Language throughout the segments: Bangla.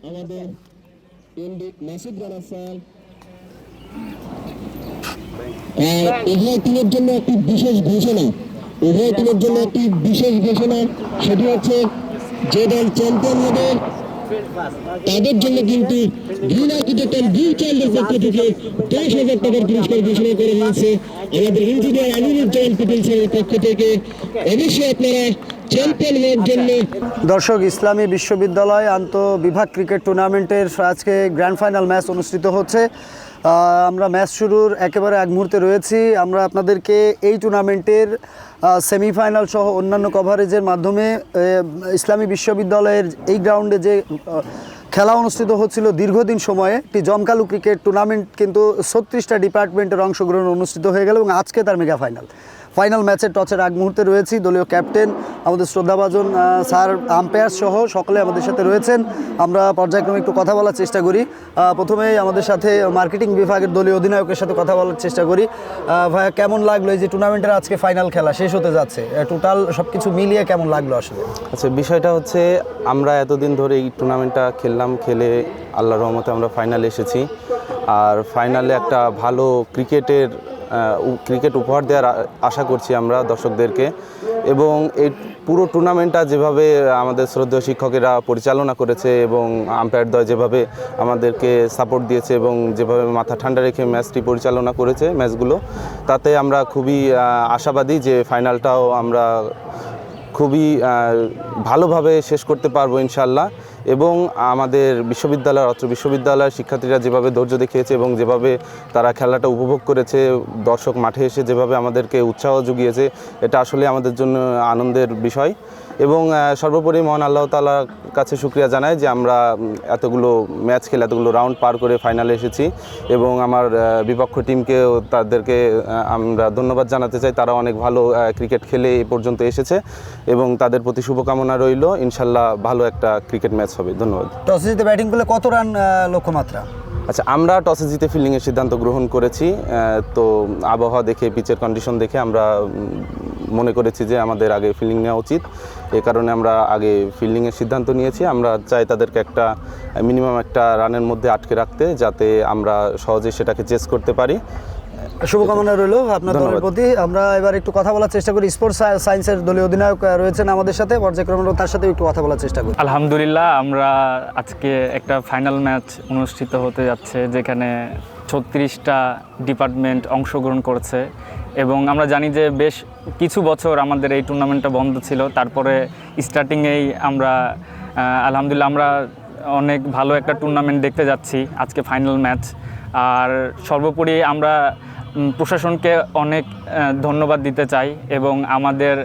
আমাদের পণ্ডিত মাসুদ রানা স্যার। উভয় টিমের জন্য একটি বিশেষ ঘোষণা, সেটি হচ্ছে যে দল চ্যাম্পিয়ন হবে তাদের জন্য কিন্তু গ্রিন আর্কিটেক্ট ব্লু চাইল্ডের পক্ষ থেকে 10,000 টাকার পুরস্কার ঘোষণা করে হয়েছে আমাদের ইঞ্জিনিয়ার আমিনুজ্জামান পটেল স্যারের পক্ষ থেকে। অবশ্যই আপনারা চ্যাম্পিয়ন হওয়ার জন্য। দর্শক, ইসলামী বিশ্ববিদ্যালয় আন্তঃবিভাগ ক্রিকেট টুর্নামেন্টের আজকে গ্র্যান্ড ফাইনাল ম্যাচ অনুষ্ঠিত হচ্ছে। আমরা ম্যাচ শুরুর একেবারে এক মুহূর্তে রয়েছি। আমরা আপনাদেরকে এই টুর্নামেন্টের সেমিফাইনাল সহ অন্যান্য কভারেজের মাধ্যমে ইসলামী বিশ্ববিদ্যালয়ের এই গ্রাউন্ডে যে খেলা অনুষ্ঠিত হচ্ছিল দীর্ঘদিন সময়ে, একটি জমকালো ক্রিকেট টুর্নামেন্ট, কিন্তু 36টা ডিপার্টমেন্টের অংশগ্রহণ অনুষ্ঠিত হয়ে গেল এবং আজকে তার মেগা ফাইনাল ম্যাচের টচের আগ মুহূর্তে রয়েছি। দলীয় ক্যাপ্টেন, আমাদের শ্রদ্ধাভাজন স্যার, আম্পায়ার সহ সকলে আমাদের সাথে রয়েছেন। আমরা পর্যায়ক্রমে একটু কথা বলার চেষ্টা করি। প্রথমেই আমাদের সাথে মার্কেটিং বিভাগের দলীয় অধিনায়কের সাথে কথা বলার চেষ্টা করি। ভাইয়া, কেমন লাগলো এই যে টুর্নামেন্টের আজকে ফাইনাল খেলা শেষ হতে যাচ্ছে, টোটাল সব কিছু মিলিয়ে কেমন লাগলো আসলে? আচ্ছা, বিষয়টা হচ্ছে আমরা এতদিন ধরে এই টুর্নামেন্টটা খেলে আল্লাহর রহমতে আমরা ফাইনালে এসেছি। আর ফাইনালে একটা ভালো ক্রিকেট উপহার দেওয়ার আশা করছি আমরা দর্শকদেরকে। এবং এই পুরো টুর্নামেন্টটা যেভাবে আমাদের শ্রদ্ধেয় শিক্ষকেরা পরিচালনা করেছে এবং আম্পায়ারদ্বয় যেভাবে আমাদেরকে সাপোর্ট দিয়েছে এবং যেভাবে মাথা ঠান্ডা রেখে ম্যাচটি পরিচালনা করেছে ম্যাচগুলো, তাতে আমরা খুবই আশাবাদী যে ফাইনালটাও আমরা খুবই ভালোভাবে শেষ করতে পারবো ইনশাল্লাহ। এবং আমাদের অত্র বিশ্ববিদ্যালয়ের শিক্ষার্থীরা যেভাবে ধৈর্য দেখিয়েছে এবং যেভাবে তারা খেলাটা উপভোগ করেছে, দর্শক মাঠে এসে যেভাবে আমাদেরকে উৎসাহ জুগিয়েছে, এটা আসলে আমাদের জন্য আনন্দের বিষয়। এবং সর্বোপরি মহান আল্লাহ তাআলার কাছে শুকরিয়া জানাই যে আমরা এতগুলো ম্যাচ খেলে এতগুলো রাউন্ড পার করে ফাইনালে এসেছি। এবং আমার বিপক্ষ টিমকেও তাদেরকে আমরা ধন্যবাদ জানাতে চাই। তারা অনেক ভালো ক্রিকেট খেলে এ পর্যন্ত এসেছে এবং তাদের প্রতি শুভকামনা রইল। ইনশাল্লাহ ভালো একটা ক্রিকেট ম্যাচ হবে। ধন্যবাদ। টসে জিতে ব্যাটিং করলে কত রান লক্ষ্যমাত্রা? আচ্ছা, আমরা টসে জিতে ফিল্ডিংয়ের সিদ্ধান্ত গ্রহণ করেছি। তো আবহাওয়া দেখে, পিচের কন্ডিশন দেখে আমরা মনে করেছি যে আমাদের আগে ফিল্ডিং নেওয়া উচিত। এ কারণে আমরা আগে ফিল্ডিংয়ের সিদ্ধান্ত নিয়েছি। আমরা চাই তাদেরকে মিনিমাম একটা রানের মধ্যে আটকে রাখতে, যাতে আমরা সহজে সেটাকে চেস করতে পারি। শুভকামনা রইল আপনার দলের প্রতি। আমরা এবার একটু কথা বলার চেষ্টা করি। স্পোর্টস সায়েন্সের দলীয় অধিনায়ক রয়েছেন আমাদের সাথে, পর্যায়ক্রমে তার সাথে একটু কথা বলার চেষ্টা করি। আলহামদুলিল্লাহ, আমরা আজকে একটা ফাইনাল ম্যাচ অনুষ্ঠিত হতে যাচ্ছে যেখানে 36টা ডিপার্টমেন্ট অংশগ্রহণ করছে। এবং আমরা জানি যে বেশ কিছু বছর আমাদের এই টুর্নামেন্টটা বন্ধ ছিল, তারপরে স্টার্টিংয়েই আমরা আলহামদুলিল্লাহ আমরা অনেক ভালো একটা টুর্নামেন্ট দেখতে যাচ্ছি আজকে ফাইনাল ম্যাচ। আর সর্বোপরি আমরা প্রশাসনকে অনেক ধন্যবাদ দিতে চাই এবং আমাদের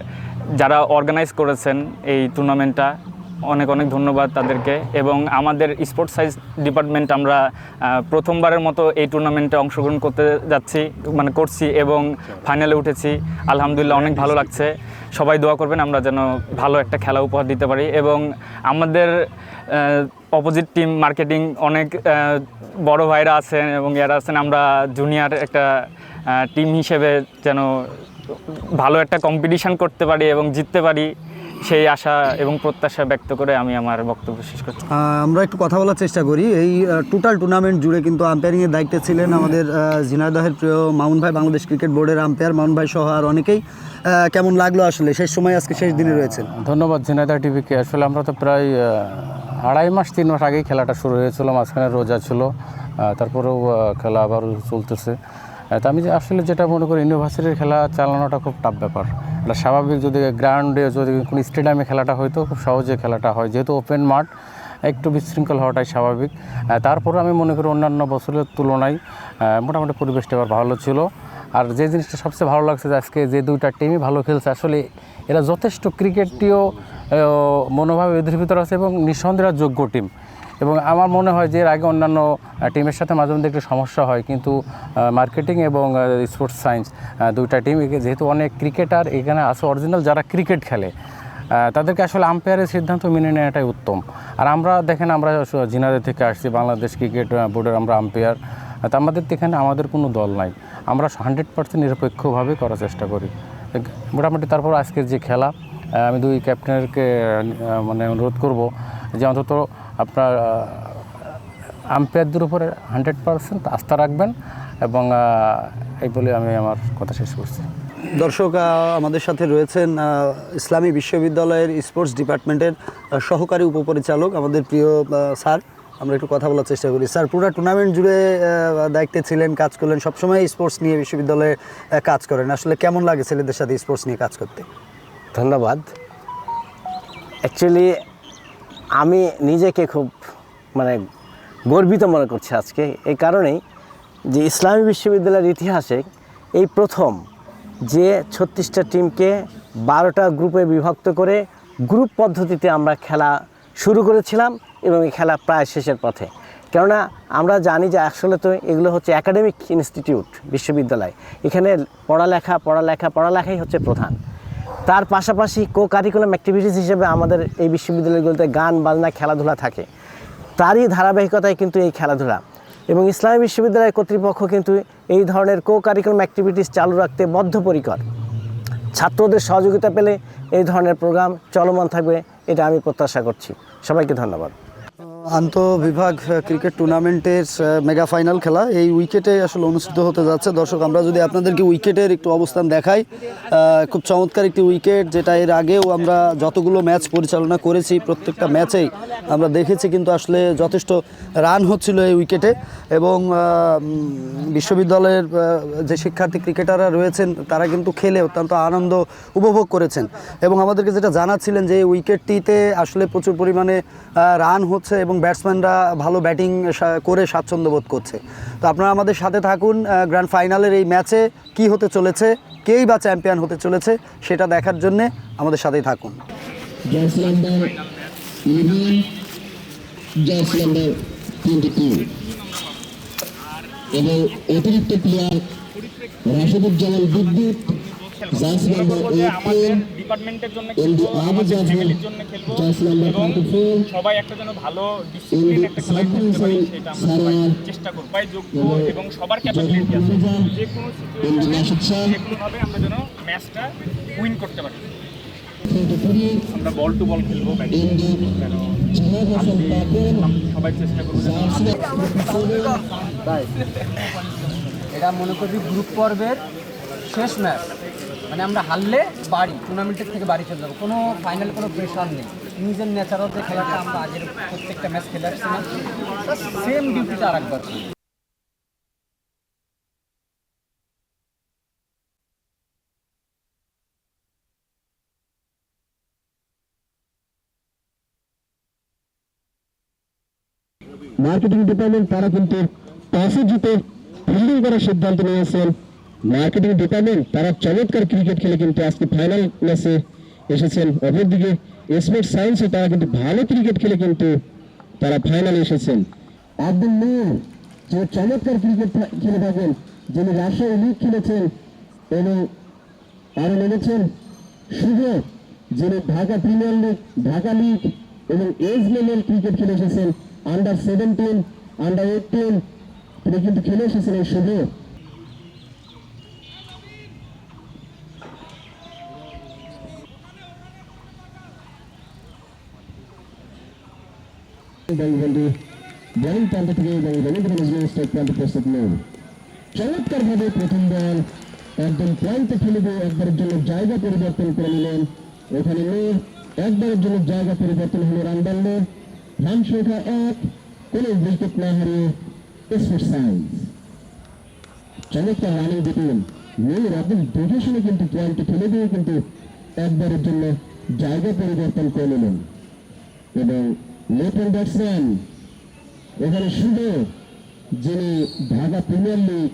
যারা অর্গানাইজ করেছেন এই টুর্নামেন্টটা, অনেক ধন্যবাদ তাদেরকে। এবং আমাদের স্পোর্টস সায়েন্স ডিপার্টমেন্ট আমরা প্রথমবারের মতো এই টুর্নামেন্টে অংশগ্রহণ করছি এবং ফাইনালে উঠেছি। আলহামদুলিল্লাহ, অনেক ভালো লাগছে। সবাই দোয়া করবেন আমরা যেন ভালো একটা খেলা উপহার দিতে পারি। এবং আমাদের অপোজিট টিম মার্কেটিং অনেক বড় ভাইরা আছেন এবং এরা আছেন, আমরা জুনিয়র একটা টিম হিসেবে যেন ভালো একটা কম্পিটিশান করতে পারি এবং জিততে পারি, সেই আশা এবং প্রত্যাশা ব্যক্ত করে আমি আমার বক্তব্য শেষ করছি। আমরা একটু কথা বলার চেষ্টা করি। এই টোটাল টুর্নামেন্ট জুড়ে কিন্তু আম্পায়ারিংয়ের দায়িত্বে ছিলেন আমাদের ঝিনাইদহের প্রিয় মামুন ভাই, বাংলাদেশ ক্রিকেট বোর্ডের আম্পায়ার মামুন ভাই সহ আর অনেকেই। কেমন লাগলো আসলে শেষ সময়, আজকে শেষ দিনে রয়েছেন? ধন্যবাদ ঝিনাইদহ টিভিকে। আসলে আমরা তো প্রায় 2.5 মাস আগেই খেলাটা শুরু হয়েছিল, মাঝখানে রোজা ছিল, তারপরেও খেলা আবার চলতেছে। তা আমি আসলে যেটা মনে করি, ইউনিভার্সিটির খেলা চালানোটা খুব টাফ ব্যাপার। এটা স্বাভাবিক, যদি গ্রাউন্ডে যদি কোনো স্টেডিয়ামে খেলাটা হয়তো খুব সহজে খেলাটা হয়, যেহেতু ওপেন মাঠ একটু বিশৃঙ্খল হওয়াটাই স্বাভাবিক। তারপরে আমি মনে করি অন্যান্য বছরের তুলনায় মোটামুটি পরিবেশটা এবার ভালো ছিল। আর যে জিনিসটা সবচেয়ে ভালো লাগছে যে আজকে যে দুইটা টিমই ভালো খেলছে, আসলে এরা যথেষ্ট ক্রিকেটীয় মনোভাব এদের ভিতরে আছে এবং নিঃসন্দেহে যোগ্য টিম। এবং আমার মনে হয় যে এর আগে অন্যান্য টিমের সাথে মাঝে মধ্যে একটু সমস্যা হয়, কিন্তু মার্কেটিং এবং স্পোর্টস সায়েন্স দুইটা টিম যেহেতু অনেক ক্রিকেটার এখানে আছে অরিজিনাল যারা ক্রিকেট খেলে, তাদেরকে আসলে আম্পায়ারের সিদ্ধান্ত মেনে নেওয়াটাই উত্তম। আর আমরা দেখেন, আমরা ঝিনাইদহ থেকে আসছি, বাংলাদেশ ক্রিকেট বোর্ডের আমরা আম্পায়ার। তা আমাদের এখানে আমাদের কোনো দল নাই, আমরা 100% নিরপেক্ষভাবে করার চেষ্টা করি মোটামুটি। তারপর আজকের যে খেলা, আমি দুই ক্যাপ্টেনকে অনুরোধ করব যে অন্তত আপনার আম্পায়ারদের উপরে 100% আস্থা রাখবেন এবং এই বলে আমি আমার কথা শেষ করছি। দর্শক, আমাদের সাথে রয়েছেন ইসলামী বিশ্ববিদ্যালয়ের স্পোর্টস ডিপার্টমেন্টের সহকারী উপপরিচালক আমাদের প্রিয় স্যার। আমরা একটু কথা বলার চেষ্টা করি। স্যার, পুরো টুর্নামেন্ট জুড়ে দায়িত্বে ছিলেন, কাজ করলেন, সবসময় স্পোর্টস নিয়ে বিশ্ববিদ্যালয়ে কাজ করেন। আসলে কেমন লাগে ছেলেদের সাথে স্পোর্টস নিয়ে কাজ করতে? ধন্যবাদ। অ্যাকচুয়ালি আমি নিজেকে খুব গর্বিত মনে করছি আজকে, এই কারণেই যে ইসলামী বিশ্ববিদ্যালয়ের ইতিহাসে এই প্রথম যে 36টা টিমকে 12টা গ্রুপে বিভক্ত করে গ্রুপ পদ্ধতিতে আমরা খেলা শুরু করেছিলাম এবং এই খেলা প্রায় শেষের পথে। কেননা আমরা জানি যে আসলে তো এগুলো হচ্ছে একাডেমিক ইনস্টিটিউট, বিশ্ববিদ্যালয়, এখানে পড়ালেখাই হচ্ছে প্রধান। তার পাশাপাশি কো কারিকুলাম অ্যাক্টিভিটিস হিসেবে আমাদের এই বিশ্ববিদ্যালয়গুলোতে গান বাজনা খেলাধুলা থাকে, তারই ধারাবাহিকতায় কিন্তু এই খেলাধুলা। এবং ইসলামী বিশ্ববিদ্যালয় কর্তৃপক্ষ কিন্তু এই ধরনের কো কারিকুলাম অ্যাক্টিভিটিস চালু রাখতে বদ্ধপরিকর। ছাত্রদের সহযোগিতা পেলে এই ধরনের প্রোগ্রাম চলমান থাকবে, এটা আমি প্রত্যাশা করছি। সবাইকে ধন্যবাদ। আন্তঃবিভাগ ক্রিকেট টুর্নামেন্টের মেগা ফাইনাল খেলা এই উইকেটে আসলে অনুষ্ঠিত হতে যাচ্ছে। দর্শক, আমরা যদি আপনাদেরকে উইকেটের একটু অবস্থান দেখাই, খুব চমৎকার একটি উইকেট, যেটা এর আগেও আমরা যতগুলো ম্যাচ পরিচালনা করেছি প্রত্যেকটা ম্যাচেই আমরা দেখেছি কিন্তু আসলে যথেষ্ট রান হচ্ছিল এই উইকেটে। এবং বিশ্ববিদ্যালয়ের যে শিক্ষার্থী ক্রিকেটাররা রয়েছেন তারা কিন্তু খেলে অত্যন্ত আনন্দ উপভোগ করেছেন এবং আমাদেরকে যেটা জানাচ্ছিলেন যে এই উইকেটটিতে আসলে প্রচুর পরিমাণে রান হচ্ছে এবং ব্যাটসম্যানরা ভালো ব্যাটিং করে স্বাচ্ছন্দ্য বোধ করছে। তো আপনারা আমাদের সাথে থাকুন। গ্র্যান্ড ফাইনালের এই ম্যাচে কি হতে চলেছে, কেই বা চ্যাম্পিয়ন হতে চলেছে সেটা দেখার জন্যে আমাদের সাথেই থাকুন। জার্সি নাম্বার 11, জার্সি নাম্বার 22 এবং অতিরিক্ত প্লেয়ার রাশিদুজ্জামান বিদ্যুৎ, জার্সি নাম্বার 18, ডিপার্টমেন্টের জন্য MD Abu Jafar, jersey number 24, সবাই একটা যেন ভালো ডিসিপ্লিন একটা খেলা করতে পারি, সেটা আমরা সবাই চেষ্টা করব। সবাই যোগ্য এবং সবার ক্যাপাবিলিটি আছে, যে কোনো সিচুয়েশনে যে কোনোভাবে আমরা যেন ম্যাচটা উইন করতে পারি। আমরা বল টু বল খেলবো, সবাই চেষ্টা করবো। এটা মনে করি গ্রুপ পর্বের শেষ ম্যাচ, আমরা হারলে বাড়ি, টুর্নামেন্টের থেকে বাড়ি চলে যাবো, কোনো ফাইনাল কোনো প্রেশার নেই। নিজের ন্যাচারাল যে খেলাটা আমরা আগের প্রত্যেকটা ম্যাচ খেলে আসছিলাম, সেম ডিউটিটা আর একবার মার্কেটিং ডিপার্টমেন্ট তারা কিন্তু টসে জিতে ফিল্ডিং করার সিদ্ধান্ত নিয়েছেন। মার্কেটিং ডিপার্টমেন্ট তারা চমৎকার ক্রিকেট খেলে কিন্তু আজকে ফাইনাল ম্যাচে এসেছেন। অপরদিকে স্পোর্টস সায়েন্সে তারা কিন্তু ভালো ক্রিকেট খেলে কিন্তু তারা ফাইনালে এসেছেন। আব্দুল নূর যে চমৎকার ক্রিকেট খেলে থাকেন, যিনি রাজশাহী লিগ খেলেছেন এবং আরো নেমেছেন শুভ, যিনি Dhaka premier league, Dhaka league এবং এজ লেভেল ক্রিকেট খেলে এসেছেন। আন্ডার 17, আন্ডার 18 তিনি কিন্তু খেলে এসেছেন এই শুভ। চমৎকার ভাবে প্রথম বল একদম প্রান্তে ফেলে দিয়ে একবারের জন্য জায়গা পরিবর্তন করে নিলেন। ওখানে নূর একবারের জন্য জায়গা পরিবর্তন হলো, রান বাড়ল, রান সংখ্যা 1, কোনো উইকেট না হারিয়ে স্পোর্টস সায়েন্স। চমৎকার রানিং দিতেন নূর, একদম দেখে শুনে কিন্তু পয়েন্টে ফেলে দিয়ে কিন্তু একবারের জন্য জায়গা পরিবর্তন করে নিলেন। এবং লেফট হ্যান্ড ব্যাটসম্যান এখানে শুভ, যিনি ঢাকা প্রিমিয়ার লিগ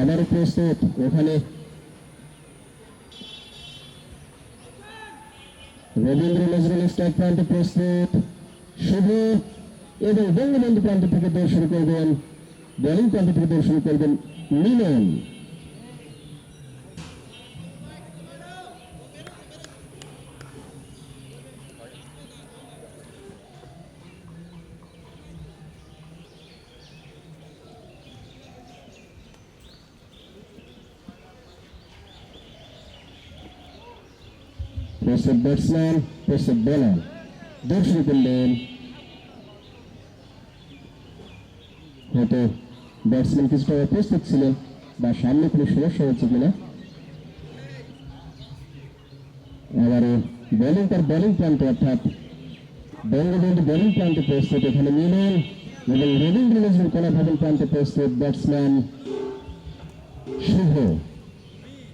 আবারও প্রস্তুত। ওখানে রবীন্দ্র নজরুল স্ট্রাইক প্রান্তে প্রস্তুত শুভ এবং বঙ্গবন্ধু প্রান্ত থেকে দৌড় শুরু করবেন, বোলিং প্রান্ত থেকে দৌড় শুরু করবেন মিলন। প্রস্তুত ব্যাটসম্যান, প্রস্তুত বোলার। দর্শক করলেন হয়তো ব্যাটসম্যান কিছুটা প্রস্তুত ছিলেন বা সামনে কোনো সমস্যা হচ্ছে কিনা। এবারে বোলিং তার বোলিং প্রান্তে অর্থাৎ বঙ্গবন্ধু বোলিং প্রান্তে প্রস্তুত। এখানে মিলন এবং রবীন্দ্র নজরুল কলা ভবন প্রান্তে প্রস্তুত ব্যাটসম্যান শুভ।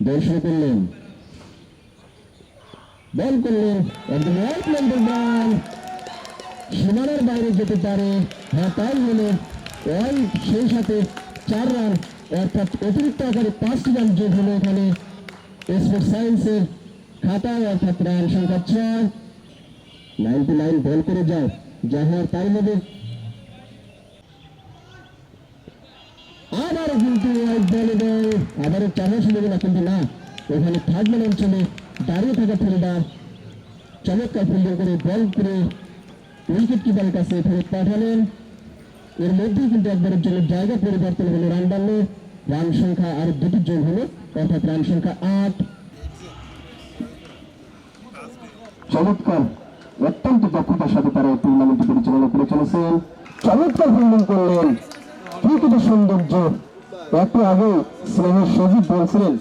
দর্শক করলেন বল করলেন একদম এক নম্বর বল, সীমানার বাইরে যেতে পারে। হ্যাঁ, তাই হলো ওয়ান, সেই সাথে 4 রান অর্থাৎ অতিরিক্ত আকারে 5টি রান যোগ হলো এখানে স্পোর্টস সায়েন্সের খাতায়, অর্থাৎ রান সংখ্যা 6। 99 বল করে যাও, যা হওয়ার তাই হবে। আবারও কিন্তু ওয়াইড বল এবং আবারও চাওয়া সুযোগ না, কিন্তু না, এখানে থার্ড ম্যান অঞ্চলে দাঁড়িয়ে থাকা ফিল্ডার চমৎকার ফিল্ডিং করে বল করে উইকেট কিপারের কাছে ফেরত পাঠালেন। এর মধ্যেই কিন্তু একবারের জন্য জায়গা পরিবর্তন হলো, রান বাড়লো, রান সংখ্যা আর 2টি যোগ হলো, অর্থাৎ রান সংখ্যা 8। চমৎকার, অত্যন্ত দক্ষতার সাথে তারা টুর্নামেন্টটি পরিচালনা করে চলেছেন। চমৎকার ফিল্ডিং করলেন, ক্রিকেটের সৌন্দর্য। একটু আগে স্নেহের সজীব বলছিলেন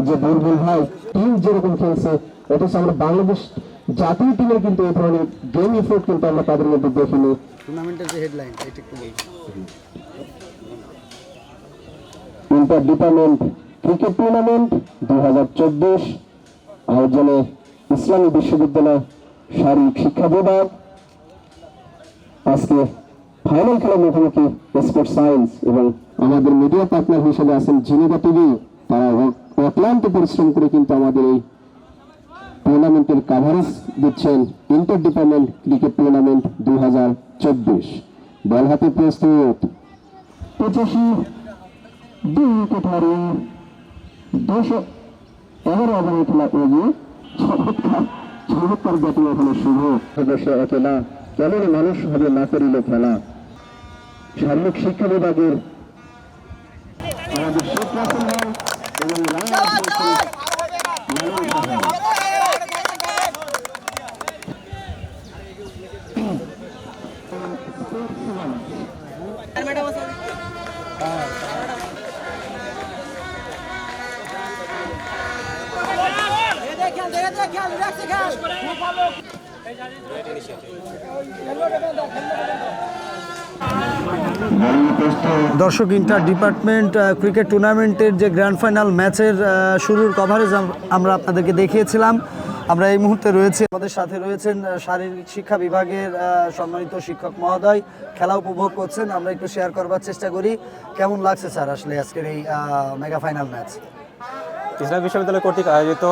যে বুলবুল ভাই টিম যেরকম খেলছে, অথচ আমরা বাংলাদেশ জাতীয় টিমের কিন্তু এই ধরনের গেম এফোর্ট কিন্তু আমরা তাদের মধ্যে দেখিনি। টুর্নামেন্টের যে হেডলাইন এটা একটু বলুন। ইন্টার ডিপার্টমেন্ট ক্রিকেট টুর্নামেন্ট 2024 আয়োজনে ইসলামী বিশ্ববিদ্যালয় শারীরিক শিক্ষা বিভাগ আজকে ফাইনাল খেলার মুখোমুখি স্পোর্টস সায়েন্স এবং আমাদের মিডিয়া পার্টনার হিসেবে আছেন জিনেগা টিভি। তারা অক্লান্ত পরিশ্রম করে কিন্তু আমাদের এই টুর্নামেন্টের কাভারেজ দিচ্ছেন। ইন্টার ডিপার্টমেন্ট ক্রিকেট টুর্নামেন্ট 2024 বল হাতে প্রস্তুত 85 2 উইকেট হারে 211 ওভারে খেলা এগিয়ে চমৎকার ব্যাটিং এখানে শুভ। সদস্য অচেনা কেমন মানুষ হবে না করিল খেলা। শারীরিক শিক্ষা বিভাগের আমাদের শেখ রাসেল ম্যাম এবং দর্শক, ইন্টার ডিপার্টমেন্ট ক্রিকেট টুর্নামেন্টের যে গ্র্যান্ড ফাইনাল ম্যাচের শুরুর কভারেজ আমরা আপনাদেরকে দেখিয়েছিলাম। আমরা এই মুহূর্তে রয়েছে, আমাদের সাথে রয়েছেন শারীরিক শিক্ষা বিভাগের সম্মানিত শিক্ষক মহোদয়, খেলা উপভোগ করছেন। আমরা একটু শেয়ার করবার চেষ্টা করি, কেমন লাগছে স্যার আসলে আজকের এই মেগা ফাইনাল ম্যাচ? ইসলামী বিশ্ববিদ্যালয় কর্তৃক আয়োজিত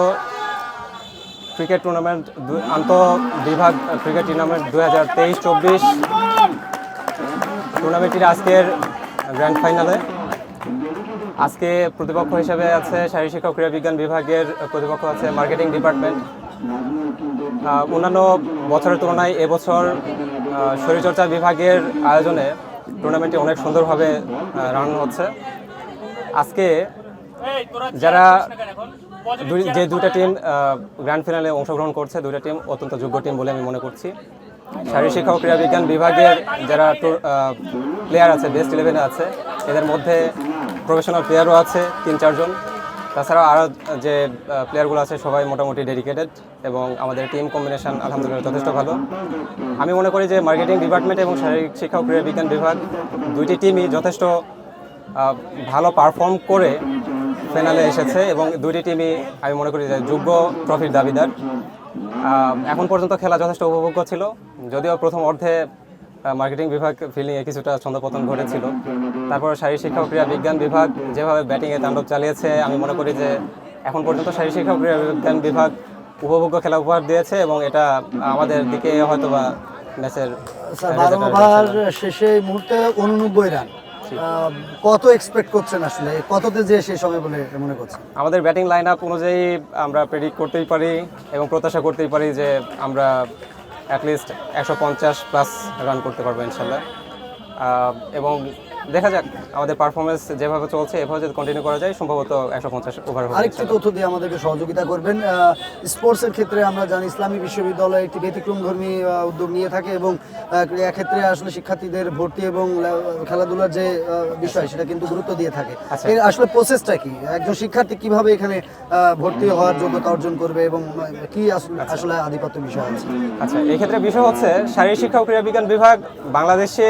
ক্রিকেট টুর্নামেন্ট আন্তঃবিভাগ ক্রিকেট টুর্নামেন্ট 2023-24 টুর্নামেন্টটির আজকের গ্র্যান্ড ফাইনালে আজকে প্রতিপক্ষ হিসেবে আছে শারীরিক শিক্ষা ও ক্রীড়া বিজ্ঞান বিভাগের, প্রতিপক্ষ আছে মার্কেটিং ডিপার্টমেন্ট। অন্যান্য বছরের তুলনায় এবছর শরীরচর্চা বিভাগের আয়োজনে টুর্নামেন্টটি অনেক সুন্দরভাবে রান হচ্ছে। আজকে যারা যে দুটা টিম গ্র্যান্ড ফিনালে অংশগ্রহণ করছে, দুটা টিম অত্যন্ত যোগ্য টিম বলে আমি মনে করছি। শারীরিক শিক্ষা ও ক্রীড়া বিজ্ঞান বিভাগের যারা প্লেয়ার আছে, বেস্ট 11-এ আছে, এদের মধ্যে প্রফেশনাল প্লেয়ারও আছে 3-4 জন। তাছাড়াও আরও যে প্লেয়ারগুলো আছে সবাই মোটামুটি ডেডিকেটেড এবং আমাদের টিম কম্বিনেশন আলহামদুলিল্লাহ যথেষ্ট ভালো। আমি মনে করি যে মার্কেটিং ডিপার্টমেন্ট এবং শারীরিক শিক্ষা ও ক্রীড়া বিজ্ঞান বিভাগ দুইটি টিমই যথেষ্ট ভালো পারফর্ম করে ফাইনালে এসেছে এবং দুইটি টিমই আমি মনে করি যে যোগ্য ট্রফির দাবিদার। এখন পর্যন্ত খেলা যথেষ্ট উপভোগ্য ছিল, যদিও প্রথম অর্ধে মার্কেটিং বিভাগ ফিল্ডিংয়ে কিছুটা ছন্দপতন ঘটেছিল। তারপর শারীরিক শিক্ষা ও ক্রীড়া বিজ্ঞান বিভাগ যেভাবে ব্যাটিংয়ে তাণ্ডব চালিয়েছে, আমি মনে করি যে এখন পর্যন্ত শারীরিক শিক্ষা ও ক্রীড়া বিজ্ঞান বিভাগ উপভোগ্য খেলা উপহার দিয়েছে এবং এটা আমাদের দিকে হয়তো বা ম্যাচের 12 ওভার শেষে এই মুহূর্তে 89 রান। কত এক্সপেক্ট করছেন আসলে, কততে যে শেষ হবে বলে মনে করছেন? আমাদের ব্যাটিং লাইন আপ অনুযায়ী আমরা প্রেডিক্ট করতেই পারি এবং প্রত্যাশা করতেই পারি যে আমরা অ্যাটলিস্ট 150+ রান করতে পারবো ইনশাল্লাহ। এবং দেখা যাক আমাদের পারফরমেন্স যেভাবে চলছে এভাবে যদি কন্টিনিউ করা যায় সম্ভবত 150 ওভার হবে। আরেকটি তথ্য দিয়ে আমাদেরকে সহযোগিতা করবেন। স্পোর্টসের ক্ষেত্রে আমরা জানি ইসলামী বিশ্ববিদ্যালয় একটি ব্যতিক্রমধর্মী উদ্যোগ নিয়ে থাকে এবং ক্রীড়া ক্ষেত্রে আসলে শিক্ষার্থীদের ভর্তি এবং খেলাধুলার যে বিষয় সেটা কিন্তু গুরুত্ব দিয়ে থাকে। এর আসলে প্রসেসটা কি, একজন শিক্ষার্থী কিভাবে এখানে ভর্তি হওয়ার যোগ্যতা অর্জন করবে এবং কি আসলে আধিপত্য বিষয় আছে? আচ্ছা, এই ক্ষেত্রে বিষয় হচ্ছে শারীরিক শিক্ষা ও ক্রীড়া বিজ্ঞান বিভাগ বাংলাদেশে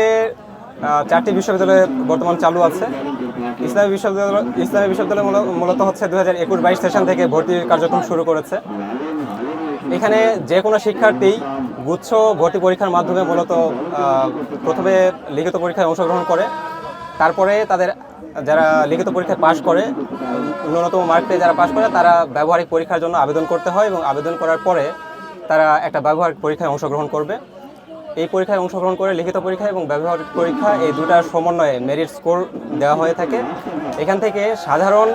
4টি বিশ্ববিদ্যালয়ে বর্তমান চালু আছে। ইসলামী বিশ্ববিদ্যালয় মূলত হচ্ছে 2021-22 সেশন থেকে ভর্তির কার্যক্রম শুরু করেছে। এখানে যে কোনো শিক্ষার্থী গুচ্ছ ভর্তি পরীক্ষার মাধ্যমে মূলত প্রথমে লিখিত পরীক্ষায় অংশগ্রহণ করে, তারপরে তাদের যারা লিখিত পরীক্ষায় পাশ করে ন্যূনতম মার্ক পেয়ে যারা পাশ করে তারা ব্যবহারিক পরীক্ষার জন্য আবেদন করতে হয় এবং আবেদন করার পরে তারা একটা ব্যবহারিক পরীক্ষায় অংশগ্রহণ করবে। এই পরীক্ষায় অংশগ্রহণ করে লিখিত পরীক্ষা এবং ব্যবহারিক পরীক্ষা এই দুটার সমন্বয়ে মেরিট স্কোর দেওয়া হয়ে থাকে। এখান থেকে সাধারণ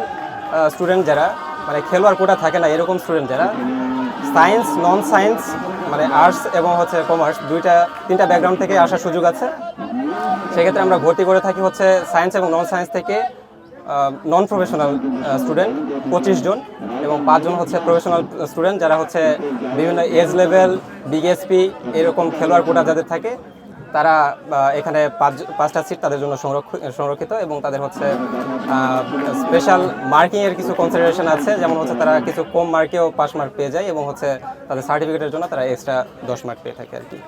স্টুডেন্ট যারা মানে খেলোয়াড় কোটা থাকে না এরকম স্টুডেন্ট যারা সায়েন্স, নন সায়েন্স মানে আর্টস এবং হচ্ছে কমার্স 3টা ব্যাকগ্রাউন্ড থেকে আসার সুযোগ আছে। সেক্ষেত্রে আমরা ভর্তি করে থাকি হচ্ছে সায়েন্স এবং নন সায়েন্স থেকে নন প্রফেশনাল স্টুডেন্ট 25 জন এবং 5 জন হচ্ছে প্রফেশনাল স্টুডেন্ট যারা হচ্ছে বিভিন্ন এজ লেভেল, বিএসপি এরকম খেলোয়াড় কোটা যাদের থাকে তারা এখানে 5টা সিট তাদের জন্য সংরক্ষিত এবং তাদের হচ্ছে স্পেশাল মার্কিংয়ের কিছু কনসিডারেশন আছে, যেমন হচ্ছে তারা কিছু কম মার্কেও পাস মার্ক পেয়ে যায় এবং হচ্ছে তাদের সার্টিফিকেটের জন্য তারা এক্সট্রা 10 মার্ক পেয়ে থাকে আর কি।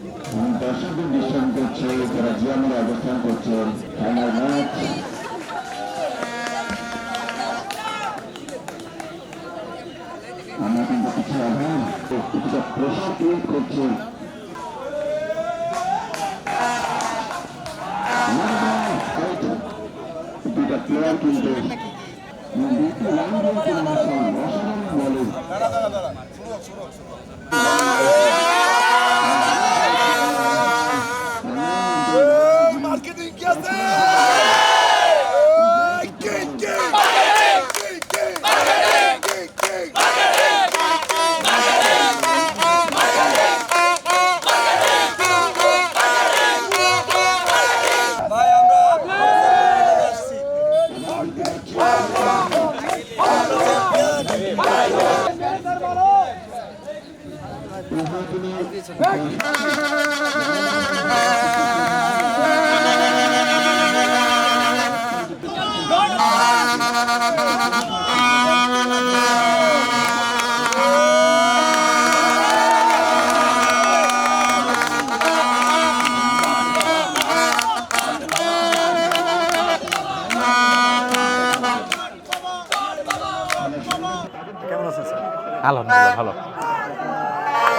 কেমন আছেন স্যার? আলহামদুলিল্লাহ ভালো।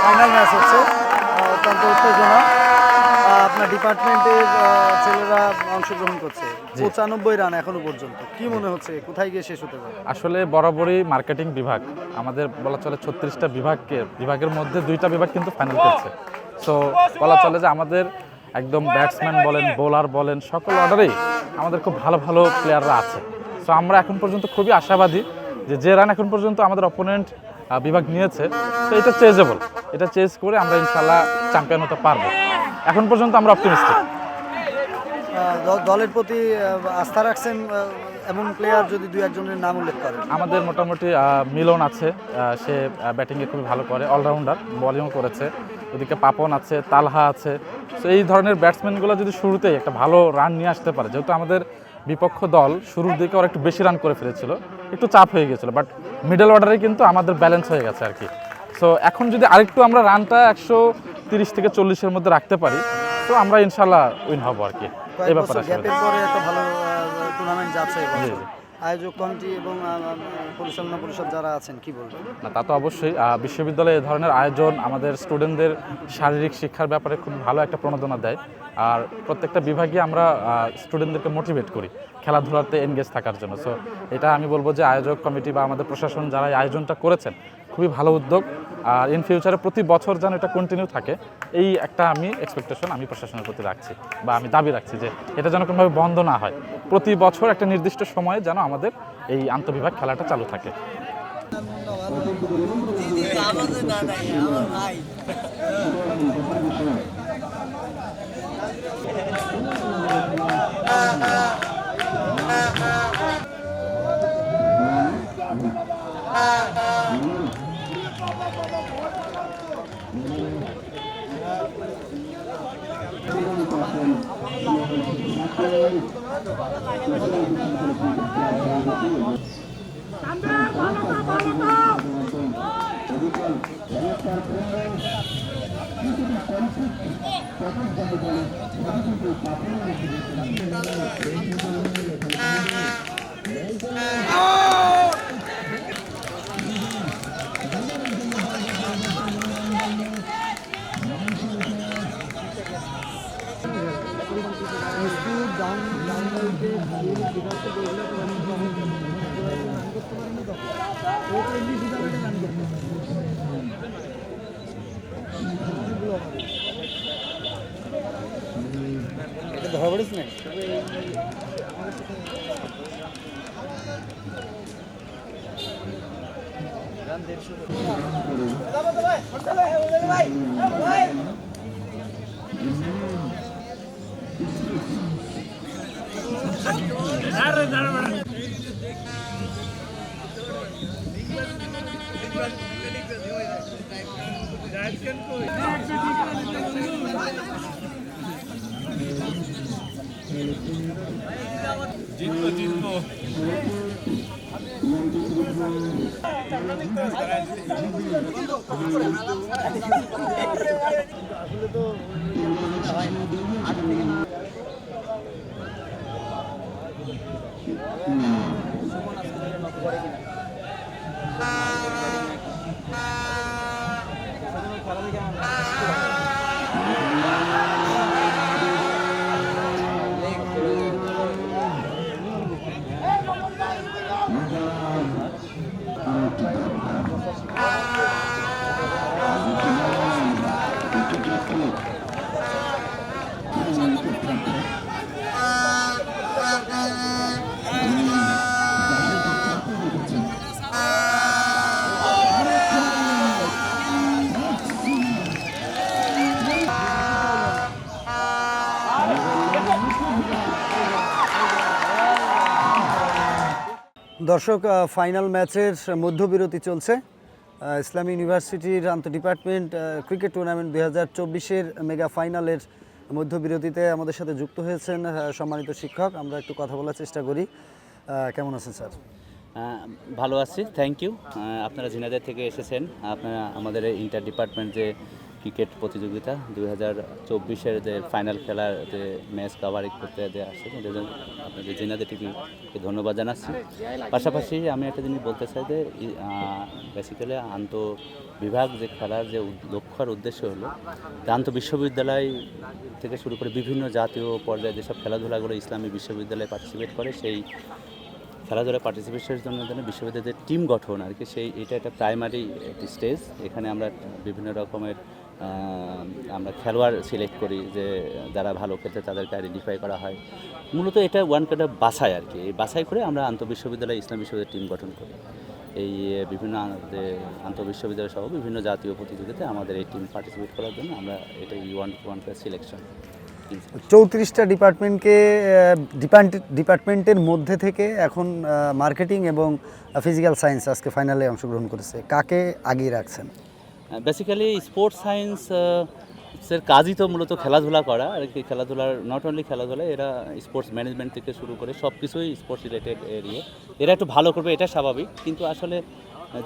ফাইনাল ম্যাচ হচ্ছে, অত্যন্ত উত্তেজনা। আপনার ডিপার্টমেন্টের ছেলেরা অংশগ্রহণ করছে, 95 রান এখনো পর্যন্ত। কি মনে হচ্ছে কোথায় গিয়ে শেষ হতে পারে? আসলে বরাবরই মার্কেটিং বিভাগ আমাদের বলা চলে 36টা বিভাগের মধ্যে 2টা বিভাগ কিন্তু ফাইনাল করছে। সো বলা চলে যে আমাদের একদম ব্যাটসম্যান বলেন, বোলার বলেন, সকল অর্ডারেই আমাদের খুব ভালো ভালো প্লেয়াররা আছে। সো আমরা এখন পর্যন্ত খুবই আশাবাদী যে রান এখন পর্যন্ত আমাদের অপোনেন্ট বিভাগ নিয়েছে তো এটা চেজেবল, এটা চেজ করে আমরা ইনশাল্লাহ চ্যাম্পিয়ন হতে পারবো। এখন পর্যন্ত আমরা অপটিমিস্টিক। দলের প্রতি আস্থা রাখছেন এমন প্লেয়ার যদি 2-1 নাম উল্লেখ করেন? আমাদের মোটামুটি মিলন আছে, সে ব্যাটিংয়ে খুবই ভালো করে, অলরাউন্ডার, বোলিংও করেছে। ওদিকে পাপন আছে, তালহা আছে। তো এই ধরনের ব্যাটসম্যানগুলো যদি শুরুতেই একটা ভালো রান নিয়ে আসতে পারে, যেহেতু আমাদের বিপক্ষ দল শুরুর দিকে ওরা একটু বেশি রান করে ফেলেছিল, একটু চাপ হয়ে গেছিলো, বাট মিডল অর্ডারে কিন্তু আমাদের ব্যালেন্স হয়ে গেছে আর কি। সো এখন যদি আরেকটু আমরা রানটা 130 থেকে 40-এর মধ্যে রাখতে পারি তো আমরা ইনশাল্লাহ উইন হবো আর কি। এই ব্যাপারে গ্যাপের পরে একটা ভালো টুর্নামেন্ট যাচ্ছে। আয়োজক কমিটি এবং পরিচালনা পরিষদ যারা আছেন কি বলবেন? না, তা তো অবশ্যই। বিশ্ববিদ্যালয়ে এই ধরনের আয়োজন আমাদের স্টুডেন্টদের শারীরিক শিক্ষার ব্যাপারে খুব ভালো একটা প্রণোদনা দেয়। আর প্রত্যেকটা বিভাগে আমরা স্টুডেন্টদেরকে মোটিভেট করি খেলাধুলাতে এনগেজ থাকার জন্য। সো এটা আমি বলবো যে আয়োজক কমিটি বা আমাদের প্রশাসন যারা এই আয়োজনটা করেছেন খুবই ভালো উদ্যোগ। আর ইন ফিউচারে প্রতি বছর যেন এটা কন্টিনিউ থাকে, এই একটা আমি এক্সপেকটেশন আমি প্রশাসনের প্রতি রাখছি বা আমি দাবি রাখছি যে এটা যেন কোনোভাবে বন্ধ না হয়। প্রতি বছর একটা নির্দিষ্ট সময়ে যেন আমাদের এই আন্তঃবিভাগ খেলাটা চালু থাকে। দর্শক, ফাইনাল ম্যাচের মধ্যবিরতি চলছে। ইসলামী ইউনিভার্সিটির আন্তঃডিপার্টমেন্ট ক্রিকেট টুর্নামেন্ট 2024-এর মেগা ফাইনালের মধ্যবিরতিতে আমাদের সাথে যুক্ত হয়েছেন সম্মানিত শিক্ষক। আমরা একটু কথা বলার চেষ্টা করি। কেমন আছেন স্যার? ভালো আছি, থ্যাংক ইউ। আপনারা ঝিনাইদহ থেকে এসেছেন। আপনারা আমাদের ইন্টার ডিপার্টমেন্ট যে ক্রিকেট প্রতিযোগিতা 2024-এর যে ফাইনাল খেলার যে ম্যাচ কাভারিং করতে আসছে, আপনাদের ঝিনাইদহ টিভিকে ধন্যবাদ জানাচ্ছি। পাশাপাশি আমি একটা জিনিস বলতে চাই যে বেসিক্যালি বিভাগ যে খেলার যে লক্ষ্য আর উদ্দেশ্য হলো আন্ত বিশ্ববিদ্যালয় থেকে শুরু করে বিভিন্ন জাতীয় পর্যায়ে যেসব খেলাধুলাগুলো ইসলামী বিশ্ববিদ্যালয়ে পার্টিসিপেট করে, সেই খেলাধুলা পার্টিসিপেশনের জন্য বিশ্ববিদ্যালয়ের টিম গঠন আর কি, এটা একটা প্রাইমারি একটি স্টেজ। এখানে আমরা বিভিন্ন রকমের আমরা খেলোয়াড় সিলেক্ট করি, যে যারা ভালো খেলতে তাদেরকে আইডেন্টিফাই করা হয়। মূলত এটা ওয়ান কাইন্ড অফ বাছাই আর কি। এই বাছাই করে আমরা আন্তঃবিশ্ববিদ্যালয় ইসলাম বিশ্ববিদ্যালয়ের টিম গঠন করি। এই বিভিন্ন আন্তঃবিশ্ববিদ্যালয় সহ বিভিন্ন জাতীয় প্রতিযোগিতায় আমাদের এই টিম পার্টিসিপেট করার জন্য আমরা এটা ওয়ান সিলেকশন। 34টা ডিপার্টমেন্টের মধ্যে থেকে এখন মার্কেটিং এবং ফিজিক্যাল সায়েন্স আজকে ফাইনালে অংশগ্রহণ করেছে। কাকে আগিয়ে রাখছেন? বেসিক্যালি স্পোর্টস সায়েন্সের কাজই তো মূলত খেলাধুলা করা আর কি। খেলাধুলার নট অনলি খেলাধুলা, এরা স্পোর্টস ম্যানেজমেন্ট থেকে শুরু করে সব কিছুই স্পোর্টস রিলেটেড এরিয়া। এরা একটু ভালো করবে এটা স্বাভাবিক, কিন্তু আসলে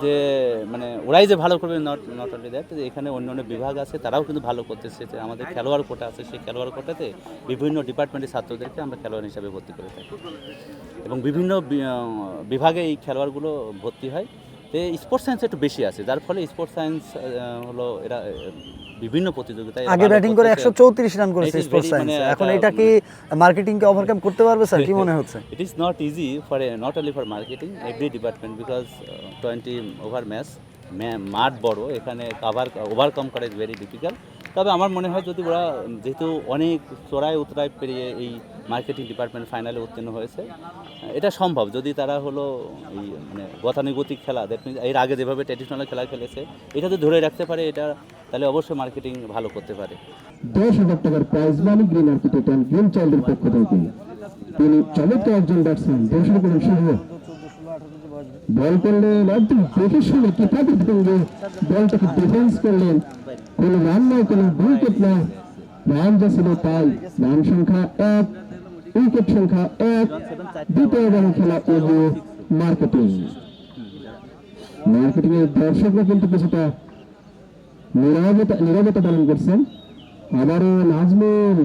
যে মানে ওরাই যে ভালো করবে নট অনলি দ্যাট, এখানে অন্য অন্য বিভাগ আছে, তারাও কিন্তু ভালো করতেছে। যে আমাদের খেলোয়াড় কোটা আছে, সেই খেলোয়াড় কোটাতে বিভিন্ন ডিপার্টমেন্টের ছাত্রদেরকে আমরা খেলোয়াড় হিসাবে ভর্তি করে থাকি এবং বিভিন্ন বিভাগে এই খেলোয়াড়গুলো ভর্তি হয়। তো স্পোর্টস সায়েন্স একটু বেশি আছে, যার ফলে স্পোর্টস সায়েন্স হলো এরা বিভিন্ন প্রতিযোগিতায় আগে ব্যাটিং করে 134 রান করেছে স্পোর্টস সায়েন্স। এখন এটা কি মার্কেটিংকে ওভারকাম করতে পারবে স্যার, কি মনে হচ্ছে? It is not easy for not only for marketing, every department, because 20 over match, মাঠ বড়, এখানে ওভারকাম করা ইজ ভেরি ডিফিকাল্ট। তবে আমার মনে হয় যদি ওরা যেহেতু অনেক চড়াই উতরাই পেরিয়ে এই মার্কেটিং ডিপার্টমেন্ট ফাইনালে উত্তীর্ণ হয়েছে, এটা সম্ভব যদি তারা হলো এই মানে গতানুগতিক খেলা, দ্যাট মিনস এর আগে যেভাবে ট্র্যাডিশনাল খেলা খেলেছে এটা যদি ধরে রাখতে পারে, এটা তাহলে অবশ্যই মার্কেটিং ভালো করতে পারে। 10,000 টাকার prize money green architect and green চাইল্ডের পক্ষ থেকে। তিনি চমৎকার একজন ব্যাটসম্যান, দর্শক করেন শুভ বল করলেন, একদম দেখে শুনে কিতাবের ভঙ্গে বলটাকে ডিফেন্স করলেন, কোনো রান নয়, কোনো উইকেট নয়, রান যা ছিল তাই। রান সংখ্যা 1, উইকেট সংখ্যা 1, দ্বিতীয় ওভারে খেলা এগিয়ে মার্কেটিং। এর দর্শকরা কিন্তু কিছুটা নীরবতা পালন করছেন। আবারও নাজমুল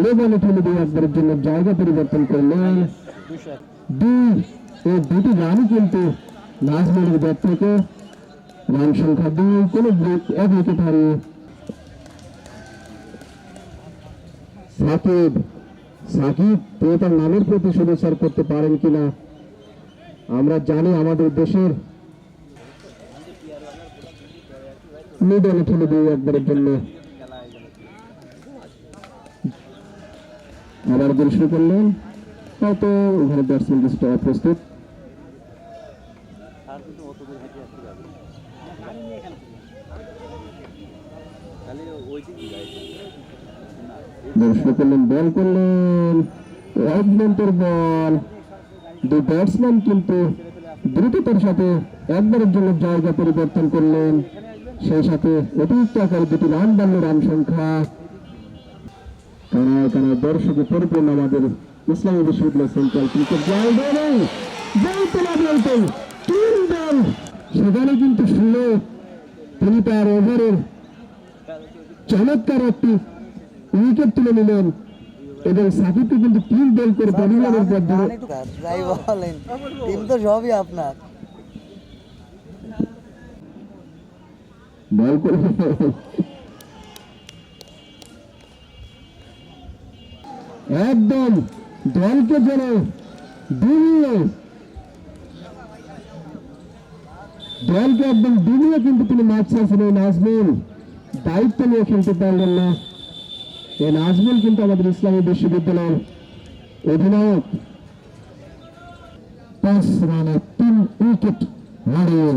লেবনে ঠেলে দিয়ে একবারের জন্য জায়গা পরিবর্তন করলেন। দুটি রানই কিন্তু নাজমুলের ব্যাট থেকে। রান সংখ্যা 2, কোনো এক উইকেট হারিয়ে সাকিব তিনি তার নামের প্রতি শুভেচ্ছা করতে পারেন কিনা। আমরা জানি আমাদের দেশের মিডলে ঠেলে দিয়ে একবারের জন্য আবার গোল শুরু করলেন। হয়তো ওখানে ব্যাটসম্যান কিছুটা অপ্রস্তুত। শুরু করলেন, বল করলেন, এডমন্টের বল। দুই ব্যাটসম্যান কিন্তু দ্রুততার সাথে একবারের জন্য জায়গা পরিবর্তন করলেন, সেই সাথে অতিরিক্ত আকারে 2টি রান বাড়ল। রান সংখ্যা কানায় কানায় দর্শকে পরিপূর্ণ আমাদের ইসলামী বিশ্ববিদ্যালয় সেন্ট্রাল ক্রিকেট গ্রাউন্ড। এবং বলতে 3 বল সেখানে কিন্তু শুনে তিনি তার ওভারের চমৎকার একটি উইকেট তুলে নিলেন এবং সাকিবকে কিন্তু 3 বল করে বলিংয়ের পর সবই আপনার বল করে একদম দলকে যেন ডুবিয়ে কিন্তু তিনি ম্যাচ চাইছিলেন। নাজমুল দায়িত্ব নিয়ে খেলতে পারলেন না। এই নাজমুল কিন্তু আমাদের ইসলামী বিশ্ববিদ্যালয়ের অধিনায়ক। 5 রানে 3 উইকেট হারিয়ে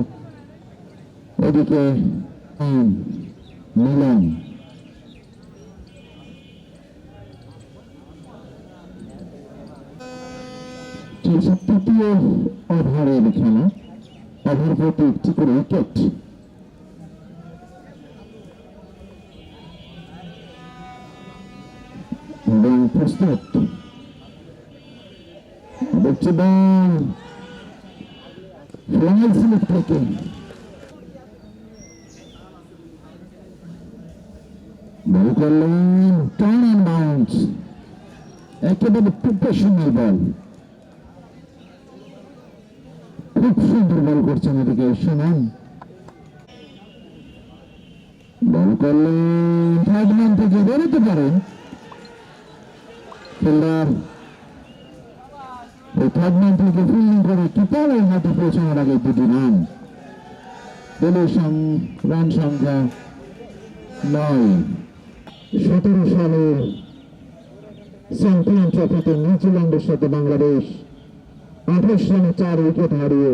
এদিকে মিলন। তৃতীয় ওভারের খেলা, ওভার প্রতি একটি করে উইকেট। এবং প্রস্তুত দেখছি বল ফ্লাই স্লিপ থেকে বল করলেন, টার্ন অ্যান্ড বাউন্স, একেবারে প্রফেশনাল বল। খুব সুন্দর বল করছেন এদিকে সুমন। বল করলেন, থার্ড ম্যান থেকে বেরোতে পারেন ফিল্ডার। এই থার্ড ম্যান থেকে ফিল্ডিং করে কিপারের হাতে পৌঁছানোর আগে 2টি রান। রান সংখ্যা 9। 17 সালের চ্যাম্পিয়ন ট্রফিতে নিউজিল্যান্ডের সাথে বাংলাদেশ 28 রানে 4 উইকেট হারিয়ে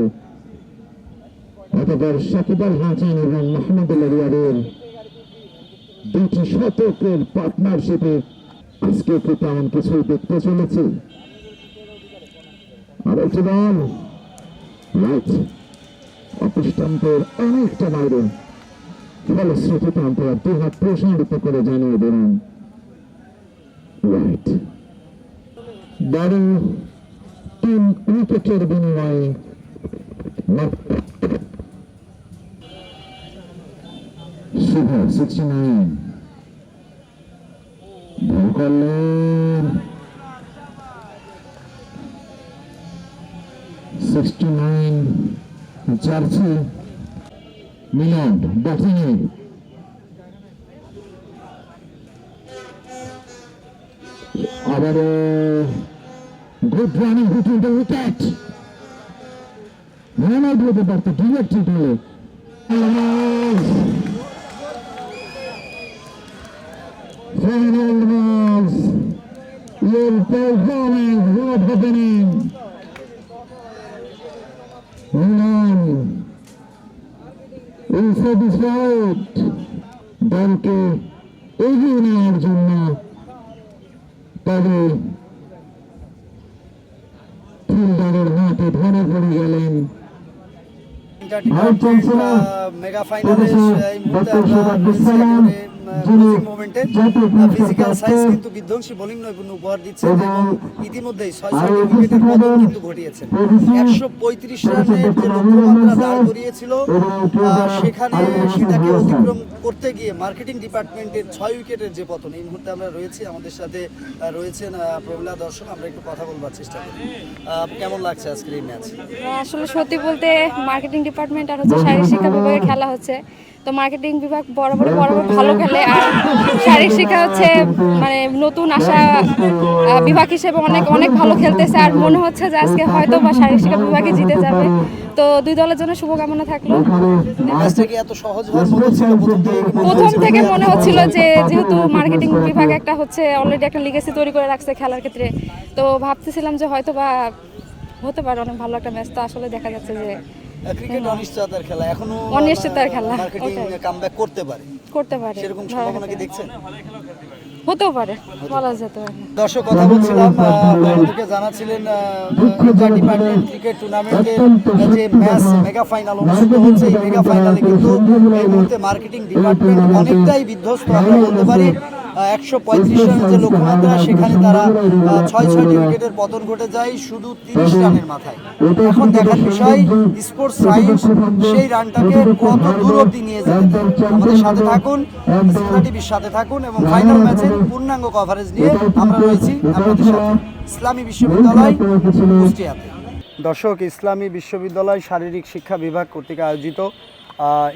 অতঃপর সাকিব আল হাসান এবং মাহমুদুল্লাহ রিয়াদের 2টি শতকের পার্টনারশিপে আজকে কি তেমন কিছু দেখতে চলেছে। আর একটি বল রাইট অপস্টাম্পের অনেকটা বাইরে, ফলশ্রুতিতে আম্পায়ার 2 হাত প্রসারিত করে জানিয়ে দিলেন রাইট। বড় 3 উইকেটের বিনিময়ে শুভ 69 বল করলেন, 69 জার্সি মিলন ব্যাটিংয়ে। আবার good running between the wicket, run out হতে পারত ডিরেক্টেড হলে। Final balls, your performance, what happening? Milan দলকে এগিয়ে নেওয়ার জন্য তবে ফিল্ডারের মাঠে ধরে পড়ে গেলেন। মেগা ফাইনালে এই মুহূর্তে ফিজিক্যাল সাইজ কিন্তু বিধ্বংসী বোলিং নৈপুণ্য উপহার দিচ্ছে এবং ইতিমধ্যেই 6-6টি উইকেটের পতন কিন্তু ঘটিয়েছেন। 135 রানের যে লক্ষ্যমাত্রা দাঁড় করিয়েছিল সেখানে সেটাকে অতিক্রম করতে গিয়ে মার্কেটিং ডিপার্টমেন্টের 6 উইকেটের যে পতন, এই মুহূর্তে আমরা রয়েছি, আমাদের সাথে রয়েছেন প্রবীলা দর্শক, আমরা একটু কথা বলবার চেষ্টা করি। কেমন লাগছে আজকের এই ম্যাচ? আসলে সত্যি বলতে মার্কেটিং ডিপার্টমেন্ট আর হচ্ছে শারীরিক শিক্ষা বিভাগে খেলা হচ্ছে, তো মার্কেটিং বিভাগ বরাবর ভালো খেলে, আর শারীরিক শিক্ষা হচ্ছে মানে নতুন আসা বিভাগ হিসেবে অনেক ভালো খেলতেছে, আর মনে হচ্ছে যে আজকে হয়তো বা শারীরিক শিক্ষা বিভাগে জিতে যাবে। তো দুই দলের জন্য শুভকামনা থাকলো। প্রথম থেকে মনে হচ্ছিল যে যেহেতু মার্কেটিং বিভাগ একটা হচ্ছে অলরেডি একটা লিগেসি তৈরি করে রাখছে খেলার ক্ষেত্রে, তো ভাবতেছিলাম যে হয়তো বা হতে পারে অনেক ভালো একটা ম্যাচ। তো আসলে দেখা যাচ্ছে যে ক্রিকেট অনিশ্চয়তার খেলা, এখনো অনিশ্চয়তার খেলা, মার্কেটিং কামব্যাক করতে পারে সেরকম সম্ভাবনা কি দেখছেন? হতেও পারে, বলা যেতে পারে। দর্শক, কথা বলছিলাম, আপনাদেরকে জানাচ্ছিলেন ডিপার্টমেন্ট ক্রিকেট টুর্নামেন্টের যে ম্যাচ মেগা ফাইনাল অনুষ্ঠিত হচ্ছে, এই মেগা ফাইনালে কিন্তু এই মুহূর্তে মার্কেটিং ডিপার্টমেন্ট অনেকটাই বিধ্বস্ত আমরা বলতে পারি। 135 রানের যে লক্ষ্যমাত্রা সেখানে তারা 6-6টি উইকেটের পতন ঘটে যায় শুধু 30 রানের মাথায়। এখন দেখার বিষয় স্পোর্টস সায়েন্স সেই রানটাকে কত দূর অবধি নিয়ে যেতে পারে। আমাদের সাথে থাকুন, টিভির সাথে থাকুন এবং ফাইনাল ম্যাচের পূর্ণাঙ্গ কভারেজ নিয়ে আমরা রয়েছি আপনাদের সাথে ইসলামী বিশ্ববিদ্যালয় কুষ্টিয়াতে। দর্শক, ইসলামী বিশ্ববিদ্যালয় শারীরিক শিক্ষা বিভাগ কর্তৃক আয়োজিত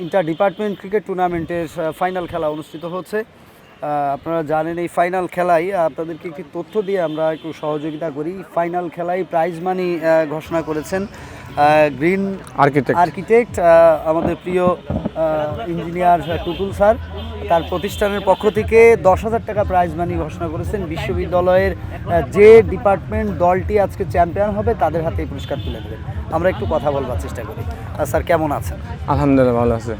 ইন্টার ডিপার্টমেন্ট ক্রিকেট টুর্নামেন্টের ফাইনাল খেলা অনুষ্ঠিত হচ্ছে। আপনারা জানেন এই ফাইনাল খেলায় আপনাদেরকে একটি তথ্য দিয়ে আমরা একটু সহযোগিতা করি। ফাইনাল খেলায় প্রাইজ মানি ঘোষণা করেছেন গ্রিন আর্কিটেক্ট, আমাদের প্রিয় ইঞ্জিনিয়ার টুটুল স্যার। তার প্রতিষ্ঠানের পক্ষ থেকে 10,000 টাকা প্রাইজ মানি ঘোষণা করেছেন। বিশ্ববিদ্যালয়ের যে ডিপার্টমেন্ট দলটি আজকে চ্যাম্পিয়ন হবে তাদের হাতে এই পুরস্কার তুলে দেবেন। আমরা একটু কথা বলবার চেষ্টা করি। স্যার, কেমন আছেন? আলহামদুলিল্লাহ, ভালো আছে।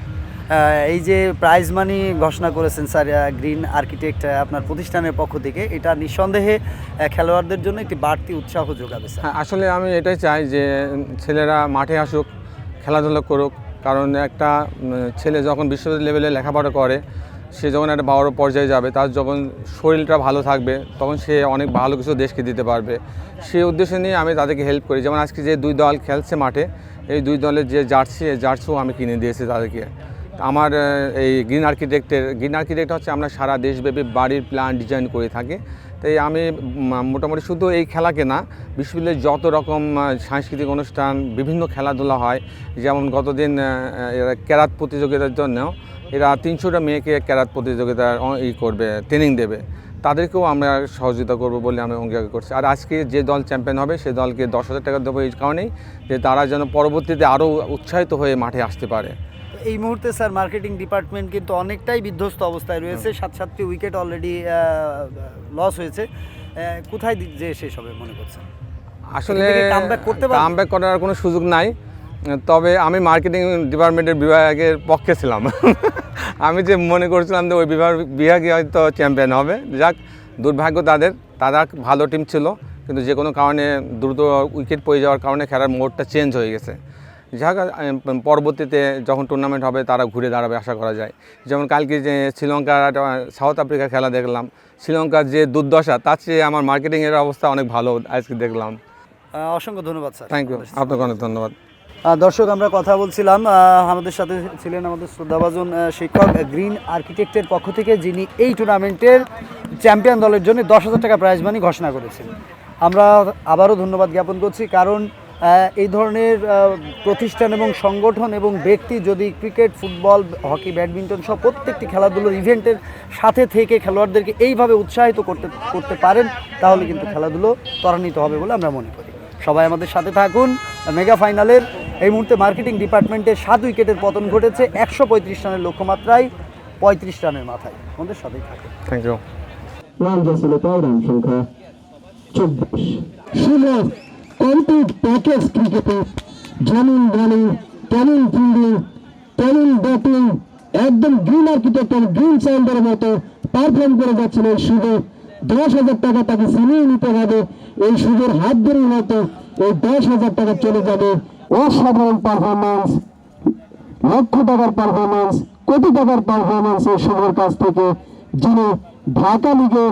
এই যে প্রাইজ মানি ঘোষণা করেছেন স্যার গ্রিন আর্কিটেক্ট আপনার প্রতিষ্ঠানের পক্ষ থেকে, এটা নিঃসন্দেহে খেলোয়াড়দের জন্য একটি বাড়তি উৎসাহ যোগাবে স্যার। হ্যাঁ, আসলে আমি এটাই চাই যে ছেলেরা মাঠে আসুক, খেলাধুলা করুক, কারণ একটা ছেলে যখন বিশ্ববিদ্যালয় লেভেলে লেখাপড়া করে, সে যখন একটা বড় পর্যায়ে যাবে, তার যখন শরীরটা ভালো থাকবে তখন সে অনেক ভালো কিছু দেশকে দিতে পারবে। সেই উদ্দেশ্য নিয়ে আমি তাদেরকে হেল্প করি। যেমন আজকে যে 2 দল খেলছে মাঠে, এই 2 দলের যে জার্সিও আমি কিনে দিয়েছি তাদেরকে। আমার এই গ্রিন আর্কিটেক্ট হচ্ছে আমরা সারা দেশব্যাপী বাড়ির প্ল্যান ডিজাইন করে থাকি। তাই আমি মোটামুটি শুধু এই খেলাকে না, বিশ্ববিদ্যালয়ে যত রকম সাংস্কৃতিক অনুষ্ঠান, বিভিন্ন খেলাধুলা হয়, যেমন গতদিন ক্যারাত প্রতিযোগিতার জন্য এরা 300টা মেয়েকে ক্যারাত প্রতিযোগিতার করবে, ট্রেনিং দেবে, তাদেরকেও আমরা সহযোগিতা করব বলে আমি অঙ্গীকার করছি। আর আজকে যে দল চ্যাম্পিয়ন হবে সে দলকে 10,000 টাকা দেবো, এই কারণেই যে তারা যেন পরবর্তীতে আরও উৎসাহিত হয়ে মাঠে আসতে পারে। এই মুহূর্তে স্যার মার্কেটিং ডিপার্টমেন্ট কিন্তু অনেকটাই বিধ্বস্ত অবস্থায় রয়েছে। 7-7টি উইকেট অলরেডি লস হয়েছে। কোথায় যে শেষ হবে মনে করছেন? আসলে কামব্যাক করার কোনো সুযোগ নাই, তবে আমি মার্কেটিং ডিপার্টমেন্টের বিভাগের পক্ষে ছিলাম। আমি যে মনে করছিলাম যে ওই বিভাগে হয়তো চ্যাম্পিয়ন হবে। যাক, দুর্ভাগ্য তারা ভালো টিম ছিল, কিন্তু যে কোনো কারণে দ্রুত উইকেট পড়ে যাওয়ার কারণে খেলার মোড়টা চেঞ্জ হয়ে গেছে। যাক, পরবর্তীতে যখন টুর্নামেন্ট হবে তারা ঘুরে দাঁড়াবে আশা করা যায়। যেমন কালকে যে শ্রীলঙ্কার সাউথ আফ্রিকা খেলা দেখলাম, শ্রীলঙ্কার যে দুর্দশা, তার চেয়ে আমার মার্কেটিংয়ের অবস্থা অনেক ভালো আজকে দেখলাম। অসংখ্য ধন্যবাদ স্যার। থ্যাংক ইউ, আপনাকে অনেক ধন্যবাদ। দর্শক, আমরা কথা বলছিলাম, আমাদের সাথে ছিলেন আমাদের শ্রদ্ধাভাজন শিক্ষক গ্রিন আর্কিটেক্টের পক্ষ থেকে, যিনি এই টুর্নামেন্টের চ্যাম্পিয়ন দলের জন্য 10,000 টাকা প্রাইজ মানি ঘোষণা করেছেন। আমরা আবারও ধন্যবাদ জ্ঞাপন করছি, কারণ এই ধরনের প্রতিষ্ঠান এবং সংগঠন এবং ব্যক্তি যদি ক্রিকেট, ফুটবল, হকি, ব্যাডমিন্টন সব প্রত্যেকটি খেলাধুলোর ইভেন্টের সাথে থেকে খেলোয়াড়দেরকে এইভাবে উৎসাহিত করতে পারেন, তাহলে কিন্তু খেলাধুলো ত্বরান্বিত হবে বলে আমরা মনে করি। সবাই আমাদের সাথে থাকুন। মেগা ফাইনালের এই মুহূর্তে মার্কেটিং ডিপার্টমেন্টের 7 উইকেটের পতন ঘটেছে 135 রানের লক্ষ্যমাত্রায় 35 রানের মাথায়। আমাদের সাথেই থাকুন। Thank you. রান সংখ্যা 24। কমপ্লিট প্যাকেজ ক্রিকেটে যেমন রানিং, তেমন ফিল্ডিং, তরুণ ব্যাটিং একদম গ্রিন আর্কিটেক্টের গ্রিন চাইল্ডের মতো পারফর্ম করে যাচ্ছেন এই শুভ। 10,000 টাকা তাকে ছিনিয়ে নিতে হবে, এই শুভের হাত ধরে হয়তো এই 10,000 টাকা চলে যাবে। অসাধারণ পারফরমেন্স, লক্ষ টাকার পারফরমেন্স, কোটি টাকার পারফরমেন্স এই শুভর কাছ থেকে, যিনি ঢাকা লিগে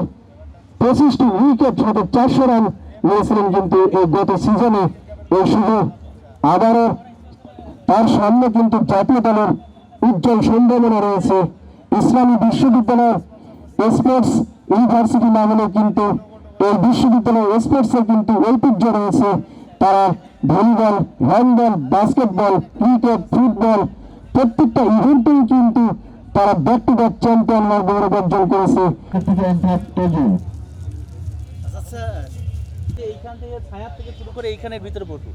25টি উইকেট সাথে 400 রান নিয়েছিলেন। কিন্তু এই গত সিজনে এই শুভ আবারও তার সামনে কিন্তু জাতীয় দলের উজ্জ্বল সম্ভাবনা রয়েছে। ইসলামী বিশ্ববিদ্যালয়ের স্পোর্টস ইউনিভার্সিটি না হলেও কিন্তু এই বিশ্ববিদ্যালয়ের স্পোর্টসের কিন্তু ঐতিহ্য রয়েছে। তারা volleyball, handball, basketball, cricket, football প্রত্যেকটা ইভেন্টেই কিন্তু তারা ব্যাক টু ব্যাক চ্যাম্পিয়ন হওয়ার গৌরব অর্জন করেছে। এইখান থেকে ছায়া থেকে শুরু করে এইখানের ভিতরে বসু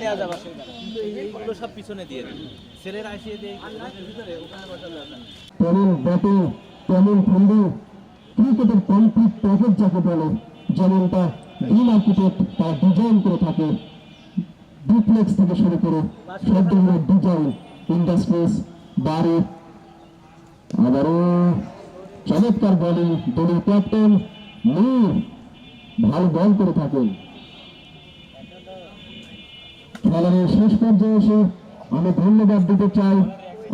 নেওয়া যাবে, কিন্তু এইগুলো সব পিছনে দিয়ে ছেলেরা আসিয়ে দিয়ে ভিতরে ওখানে বসার দরকার নেই। তেমন ব্যাটিং, তেমন ফিল্ডিং, ক্রিকেটের কমপ্লিট প্যাকেজ যাকে বলে, যেমনটা গ্রিন আর্কিটেক্ট তার ডিজাইন করে থাকে, ডুপ্লেক্স থেকে শুরু করে সব ধরনের ডিজাইন, ইন্ডাস্ট্রিজ, বাড়ি। আবারও চমৎকার বলিং, দলের ক্যাপ্টেন নূর ভালো বল করে থাকেন। খেলার শেষ পর্যায়ে এসে আমি ধন্যবাদ দিতে চাই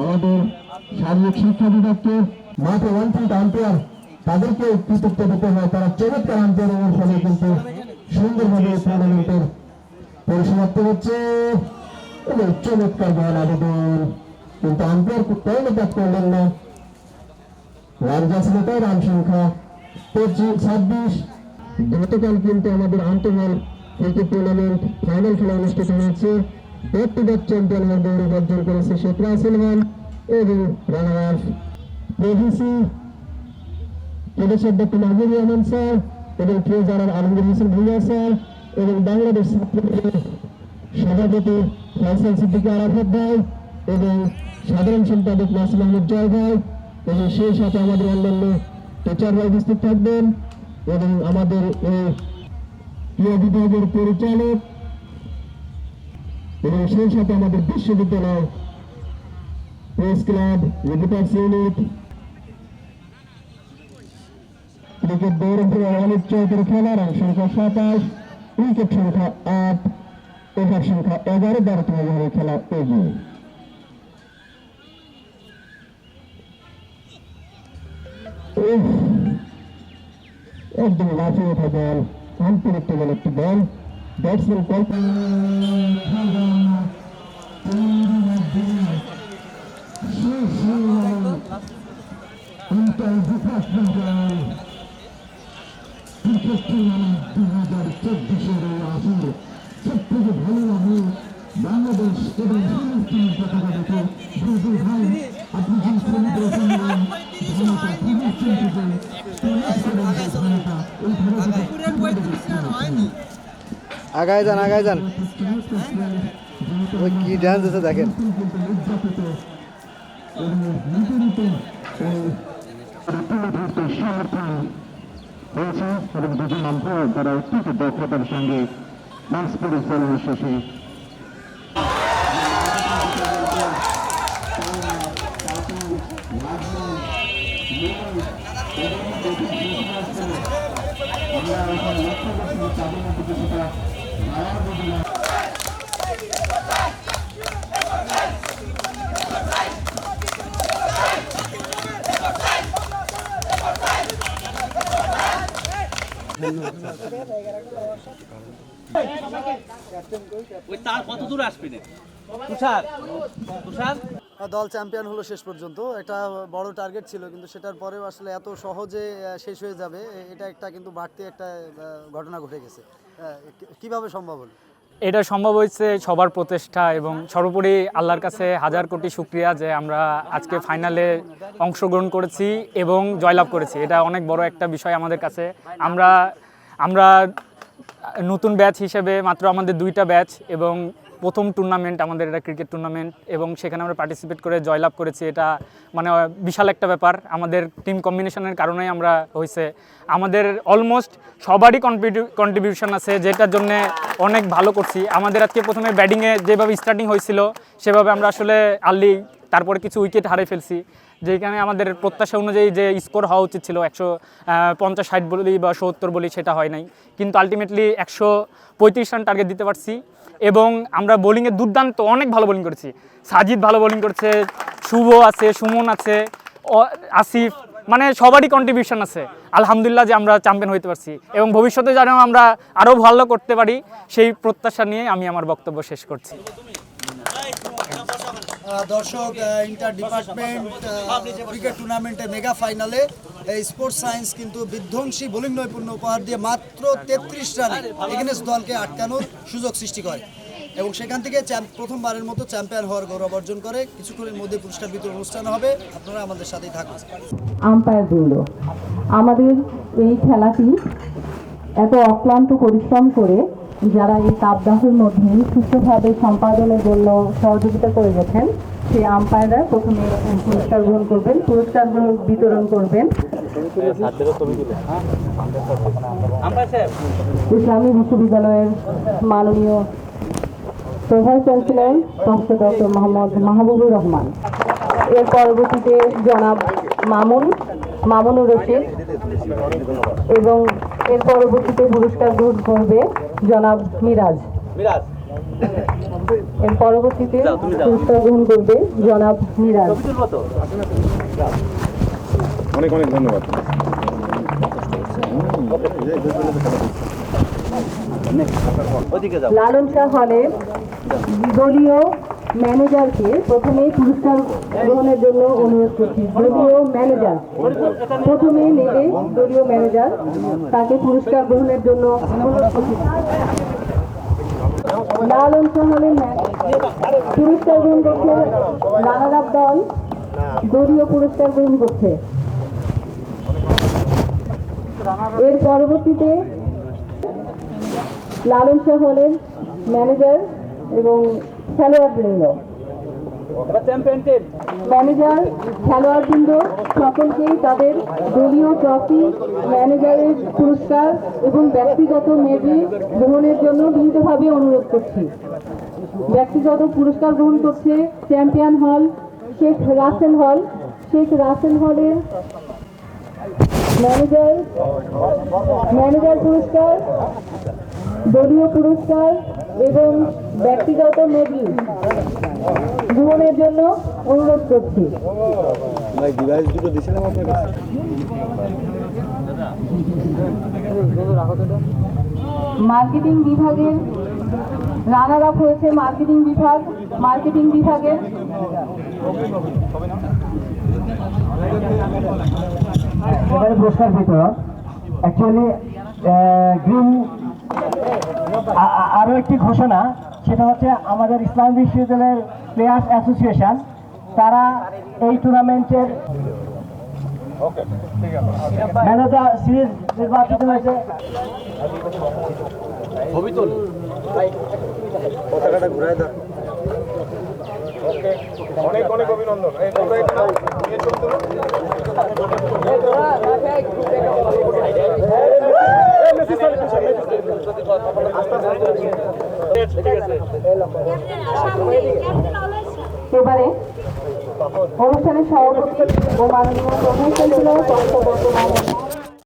আমাদের শারীরিক শিক্ষা বিভাগকে। মাঠে 1 ফিট আম্পায়ার, তাদেরকে কৃতিত্ব দিতে হয়, তারা চমৎকার আম্পায়ারের ফলে কিন্তু সুন্দরভাবে টুর্নামেন্টের পরিসমাপ্তি হচ্ছে। এবং চমৎকার বল আবেদন, কিন্তু আম্পায়ার কর্ণপাত করলেন না। রান যাচ্ছিল তাই রান সংখ্যা 26। গতকাল কিন্তু আমাদের আন্তঃহল ক্রিকেট টুর্নামেন্ট ফাইনাল খেলা অনুষ্ঠিত হয়েছে। ব্যাক টু ব্যাক চ্যাম্পিয়ন হওয়ার গৌরব অর্জন করেছে শেখ রাসেল খান এবং রানার আপ প্রভিসি প্রদেশের ডক্টর মাহবুব রহমান স্যার এবং ট্রেজারার আলমগীর হোসেন ভুইয়া স্যার এবং বাংলাদেশ সভাপতি ফয়সাল সিদ্দিকী আরাফাত ভাই এবং সাধারণ সম্পাদক নাসির আহমেদ জয় ভাই এবং সেই সাথে আমাদের অন্যান্য টিচাররা উপস্থিত থাকবেন এবং আমাদের এই ক্রীড়া বিভাগের পরিচালক এবং সেই সাথে আমাদের বিশ্ববিদ্যালয় press club, reporters unit, cricket দৌড়ে অনিক চৌধুরী খেলা। রান সংখ্যা 27, উইকেট সংখ্যা 8, ওভার সংখ্যা 11। 12তম ওভারে খেলা এগিয়ে। একদম লাফিয়ে ওঠা বল, আনপ্রেডিক্টেবল একটি বল। ব্যাটসম্যান সবথেকে ভালো লাগে বাংলাদেশ এবং ফিলিস্তিনের পতাকা দেখে ভাই আপনি যে আগায় যান, আগায় যান, ওই কি ডান্স আছে দেখেন। এবং দুজন আম্পায়ার তারা অত্যন্ত দক্ষতার সঙ্গে ম্যাচ পরিচালনা শেষে ওই তার কত দূর আসবি না তুষার তুষার দল চ্যাম্পিয়ন হলো শেষ পর্যন্ত। একটা বড় টার্গেট ছিল, কিন্তু সেটার পরেও আসলে এত সহজে শেষ হয়ে যাবে এটা একটা কিন্তু বাড়তি একটা ঘটনা ঘটে গেছে। কিভাবে সম্ভব হলো? এটা সম্ভব হয়েছে সবার প্রচেষ্টা এবং সর্বোপরি আল্লাহর কাছে হাজার কোটি শুকরিয়া যে আমরা আজকে ফাইনালে অংশগ্রহণ করেছি এবং জয়লাভ করেছি। এটা অনেক বড় একটা বিষয় আমাদের কাছে। আমরা নতুন ব্যাচ হিসেবে মাত্র আমাদের 2টা ব্যাচ এবং প্রথম টুর্নামেন্ট আমাদের, এটা ক্রিকেট টুর্নামেন্ট, এবং সেখানে আমরা পার্টিসিপেট করে জয়লাভ করেছি। এটা মানে বিশাল একটা ব্যাপার, আমাদের টিম কম্বিনেশনের কারণেই আমরা হয়েছে। আমাদের অলমোস্ট সবারই কন্ট্রিবিউশন আছে, যেটার জন্য অনেক ভালো করছি। আমাদের আজকে প্রথমে ব্যাটিংয়ে যেভাবে স্টার্টিং হয়েছিল সেভাবে আমরা আসলে আর্লি তারপরে কিছু উইকেট হারিয়ে ফেলছি, যেখানে আমাদের প্রত্যাশা অনুযায়ী যে স্কোর হওয়া উচিত ছিল 150-60 বলি বা 70 বলি, সেটা হয় নাই। কিন্তু আলটিমেটলি 135 রান টার্গেট দিতে পারছি। এবং আমরা বোলিংয়ে দুর্দান্ত অনেক ভালো বোলিং করেছি। সাজিদ ভালো বোলিং করছে, শুভ আছে, সুমন আছে, আসিফ, মানে সবারই কন্ট্রিবিউশন আছে। আলহামদুলিল্লাহ যে আমরা চ্যাম্পিয়ন হতে পারছি, এবং ভবিষ্যতে যেন আমরা আরও ভালো করতে পারি সেই প্রত্যাশা নিয়ে আমি আমার বক্তব্য শেষ করছি। দর্শক, ইন্টার ডিপার্টমেন্ট ক্রিকেট টুর্নামেন্টের মেগা ফাইনালে স্পোর্টস সায়েন্স কিন্তু বিধ্বংসী বোলিং নৈপুণ্য উপহার দিয়ে মাত্র 33 রানে এগেনস্ট দলকে আটকানোর সুযোগ সৃষ্টি করে এবং সেখান থেকে প্রথমবারের মতো চ্যাম্পিয়ন হওয়ার গৌরব অর্জন করে। কিছুক্ষণের মধ্যে পুরস্কার বিতরণ অনুষ্ঠান হবে, আপনারা আমাদের সাথেই থাকুন। আম্পায়ারবৃন্দ, আমাদের এই খেলাটি এত অক্লান্ত পরিশ্রম করে যারা এই তাপদাহের মধ্যে সুস্থভাবে সম্পাদনের জন্য সহযোগিতা করে গেছেন, সেই আম্পায়াররা প্রথমে পুরস্কার গ্রহণ করবেন, পুরস্কার বিতরণ করবেন। ইসলামী বিশ্ববিদ্যালয়ের মাননীয় pro vice chancellor professor doctor Mohammad Mahbubur Rahman, এর পরবর্তীতে জনাব মামুনুর রশিদ, এবং এর পরবর্তীতে পুরস্কার গ্রহণ করবে জনাব মিরাজ। এর পরবর্তীতে পুরস্কার গ্রহণ করবে জনাব মিরাজ। অনেক অনেক ধন্যবাদ। লালন শাহ হলের দলীয় ম্যানেজারকে প্রথমে পুরস্কার গ্রহণের জন্য অনুরোধ করছি। দলীয় ম্যানেজার প্রথমে নেবে, দলীয় ম্যানেজার তাকে পুরস্কার গ্রহণের জন্য অনুরোধ করছি। লালন শাহ হলের পুরস্কার গ্রহণ করছে রানার আপ দল, দলীয় পুরস্কার গ্রহণ করছে। এর পরবর্তীতে লালন শাহ হলের ম্যানেজার এবং খেলোয়াড়বৃন্দ, ম্যানেজার খেলোয়াড়বৃন্দ সকলকেই তাদের দলীয় ট্রফি, ম্যানেজারের পুরস্কার এবং ব্যক্তিগত মেডেল গ্রহণের জন্য বিনীতভাবে অনুরোধ করছি। ব্যক্তিগত পুরস্কার গ্রহণ করছে চ্যাম্পিয়ন হল শেখ রাসেল হল। শেখ রাসেল হলের ম্যানেজার পুরস্কার, দলীয় পুরস্কার এবং ব্যক্তিগত মেডেল গ্রহণের জন্য অনুরোধ করছি। মার্কেটিং বিভাগের রানার আপ হয়েছে মার্কেটিং বিভাগের এবারে পুরস্কার বিতরণ। অ্যাকচুয়ালি আরও একটি ঘোষণা, সেটা হচ্ছে আমাদের ইসলাম বিশ্ববিদ্যালয়ের প্লেয়ার্স অ্যাসোসিয়েশন, তারা এই টুর্নামেন্টের ম্যানেজার সিরিজ নির্বাচিত হয়েছে। পতাকাটা ঘুরায় দাও। অনেক অনেক অভিনন্দন। এবারে অনুষ্ঠানের সভাপতি ও মাননীয় প্রধান চ্যান্সেলর ডক্টর